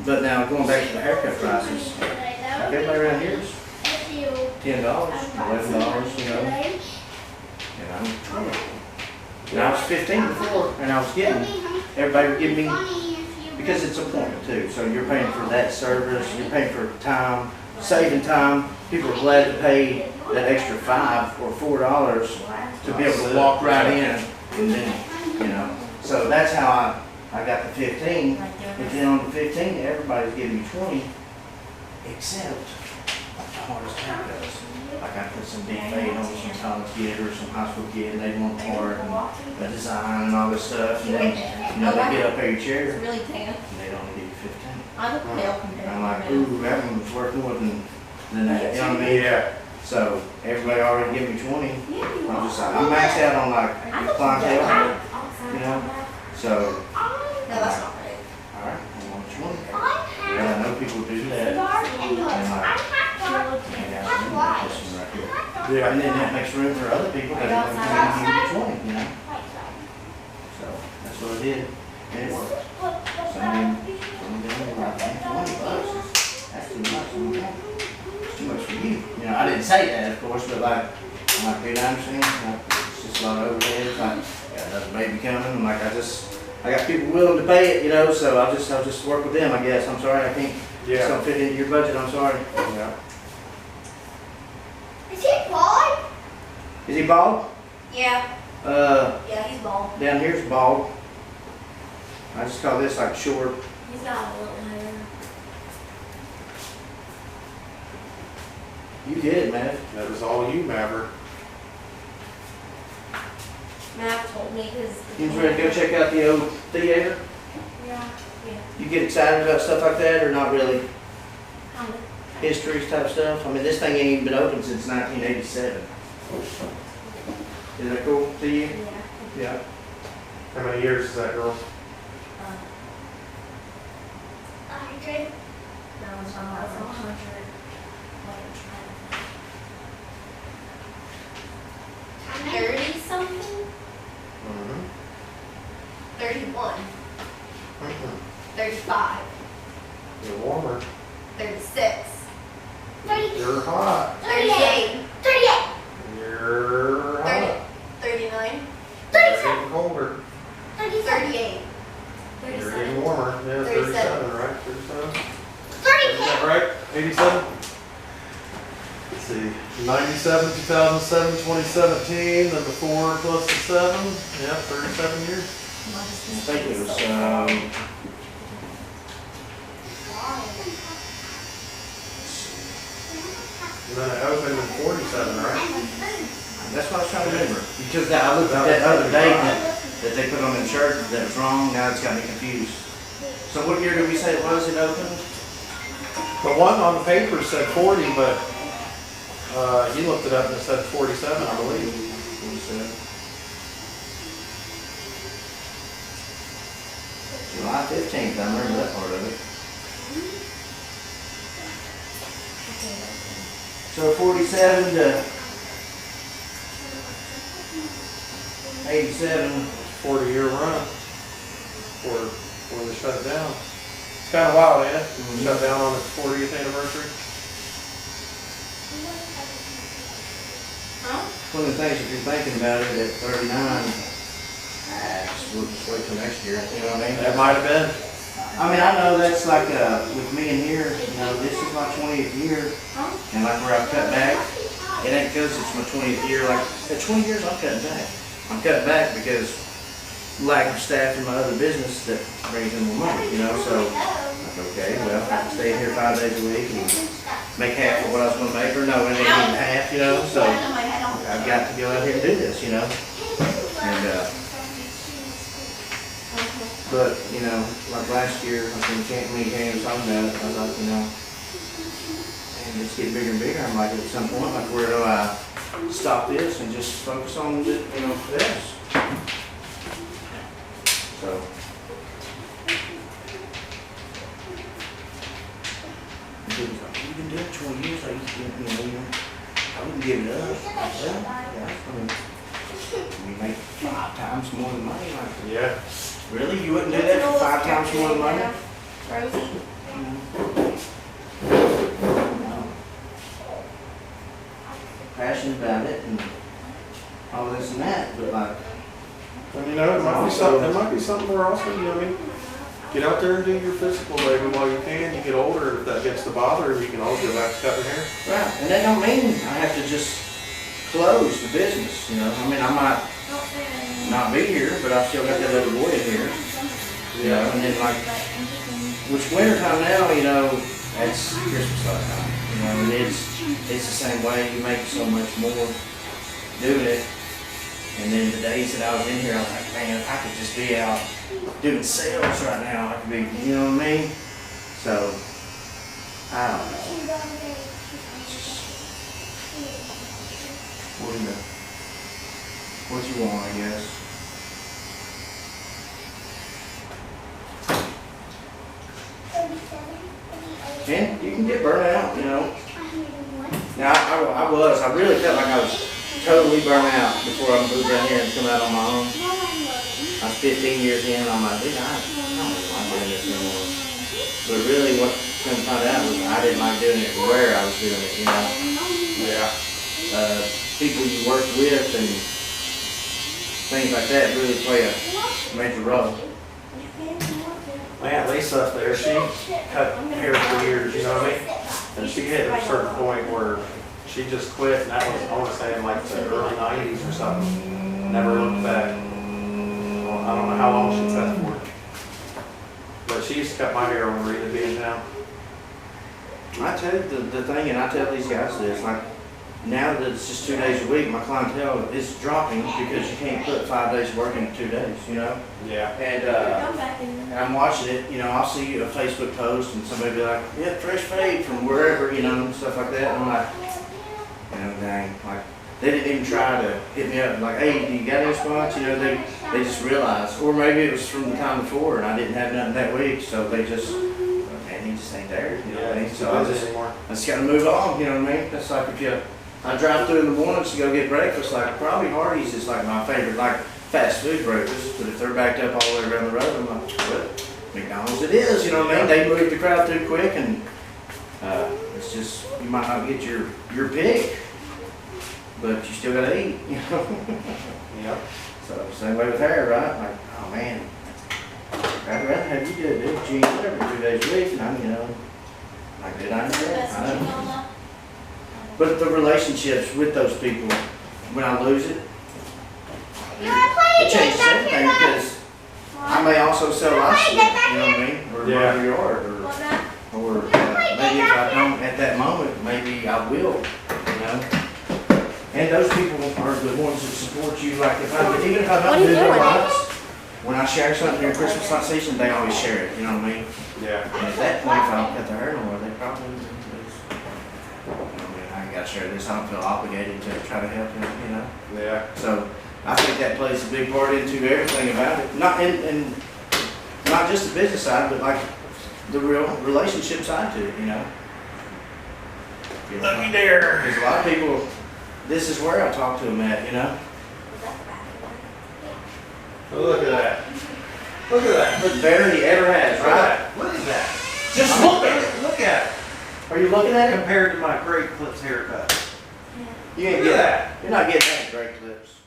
But now going back to the haircut prices, like everybody around here is $10, $11, you know. And I'm 20. And I was 15 before, and I was getting, everybody would give me, because it's appointment too. So you're paying for that service, you're paying for time, saving time. People are glad to pay that extra $5 or $4 to be able to walk right in, and then, you know. So that's how I got the 15. And then on the 15, everybody's giving me 20, except like the hardest haircuts. Like I put some big fade on some college kid or some high school kid, and they want part and the design and all this stuff. And then, you know, they get up every chair, It's really tan. and they only give you 15. I look pale compared I'm like, ooh, that one was worth more than that. You know what I mean? Yeah. So everybody already give me 20. I'm just like, I'm maxed out on like clientele, you know. So No, that's not right. all right, I want 20. Yeah, I know people do that. And like, Yeah. and then that makes room for other people that want to come in and give you 20, you know. So that's what I did, and it worked. So I mean, I'm doing like $20. That's too much. It's too much for you. You know, I didn't say that, of course, but like, I'm like, dude, I understand. Like, it's just a lot of overhead. It's like, got another baby coming. I'm like, I got people willing to pay it, you know. So I'll just work with them, I guess. I'm sorry, I can't. Yeah. Just don't fit into your budget. I'm sorry. Yeah. Is he bald? Is he bald? Yeah. Yeah, he's bald. Down here's bald. I just call this like short. He's got a little hair. You did, man. That was all you, Maverick. Matt told me because. You was ready to go check out the old theater? Yeah. Yeah. You get excited about stuff like that or not really? Kind of. History type stuff? I mean, this thing ain't even been open since 1987. Is that cool to you? Yeah. Yeah. How many years is that, girl? 100. No, it's not 100. 30 something? Mm-hmm. 31. Mm-hmm. 35. You're warmer. 36. 30. You're hot. 38. 38. You're 30. hot. 39. You're getting colder. 37. 38. You're 37. getting warmer. Yeah, 37. 37, right? 37? Is 38. that right? 87? Let's see. 97, 2007, 2017, then the 4 plus the 7. Yeah, 37 years. I think it was, And then it opened in 47, right? that's what I was trying to remember. Because I looked at that other date that they put on the shirt that was wrong. Now it's got me confused. So what year did we say it was it opened? The one on the paper said 40, but he looked it up and it said 47, I believe. July 15th, I remember that part of it. So 47 to 87. 40-year run before they shut it down. It's kind of wild, ain't it? Shut down on its 40th anniversary. Huh? One of the things, if you're thinking about it, at 39, we'll just wait till next year, you know what I mean? That might have been. I mean, I know that's like, with me in here, you know, this is my 20th year, and like where I've cut back, it ain't because it's my 20th year, like, at 20 years, I'm cutting back. I'm cutting back because lack of staff in my other business that brings in more money, you know, so, like, okay, well, I can stay here 5 days a week and make half of what I was gonna make, or no, it ain't even half, you know, so I've got to go out here and do this, you know, and, but, you know, like last year, I think me and Cam was talking about it, I was like, you know, and it's getting bigger and bigger. I'm like, at some point, like, where do I stop this and just focus on, you know, this? So. He was like, you've been doing it 20 years, I wouldn't give it up. Well, yeah, I mean, we make 5 times more than money. Like, Yeah. really? You wouldn't do that for 5 times more than money? Rosie? Passionate about it and all this and that, but like, And you know, it might be something more also, you know what I mean? Get out there and do your physical labor while you can. You get older, if that gets to bother, you can always go back to cutting hair. right, and that don't mean I have to just close the business, you know? I mean, I might not be here, but I've still got that little boy in here, you know? And then like, which wintertime now, you know, that's Christmas light time, you know? And it's the same way. You make so much more doing it. And then the days that I was in here, I was like, man, if I could just be out doing sales right now, I could be, you know what I mean? So, I don't know. What do you know? What you want, I guess. And you can get burnt out, you know. Now, I really felt like I was totally burnt out before I moved down here and come out on my own. I was 15 years in, and I'm like, dude, I don't really like doing this anymore. But really, what I come to find out was I didn't like doing it where I was doing it, you know. Yeah. People you work with and things like that really play a major role. Man, Lisa up there, she cut hair for years, you know what I mean? And she hit a certain point where she just quit, and that was, I want to say, in like the early 90s or something. Never looked back. Well, I don't know how long she cut for. But she used to cut my hair when Rita be in town. I tell you the thing, and I tell these guys this, like, now that it's just 2 days a week, my clientele is dropping because you can't put 5 days of work into 2 days, you know? Yeah. And I'm watching it, you know, I'll see a Facebook post and somebody be like, yeah, fresh fade from wherever, you know, stuff like that. And I'm like, you know, dang, like, they didn't even try to hit me up and like, hey, do you got any spots? You know, they just realized, or maybe it was from the time before and I didn't have nothing that week, so they just, man, he just ain't there, you know what I mean? So I just gotta move on, you know what I mean? That's like if I drive through in the mornings to go get breakfast, like probably Hardee's is like my favorite, like fast food breakfast, but if they're backed up all the way around the road, I'm like, well, McDonald's it is, you know what I mean? They move the crowd through quick and it's just, you might not get your pick, but you still gotta eat, you know? Yep. So same way with hair, right? Like, oh man, I'd rather have you do it, dude. You ain't whatever 2 days a week, and I'm, you know, like, did I know that? I don't know. But the relationships with those people, when I lose it, it changes everything because I may also sell lots of it, you know what I mean? Or Yeah. your yard, or maybe if I don't at that moment, maybe I will, you know? And those people are the ones that support you, like even if I don't do their lots, when I share something during Christmas light season, they always share it, you know what I mean? Yeah. And at that point, if I don't cut their hair no more, they probably lose it. I ain't gotta share this, I don't feel obligated to try to help them, you know? Yeah. So I think that plays a big part into everything about it. Not and not just the business side, but like the real relationship side to it, you know? Looky there. There's a lot of people, this is where I talk to them at, you know? Oh, look at that. Look at that. Look better than he ever has, right? Look at that. Just look at it. Look at it. Are you looking at it? Compared to my Great Clips haircut. You ain't Look at getting that. You're not getting that great clips.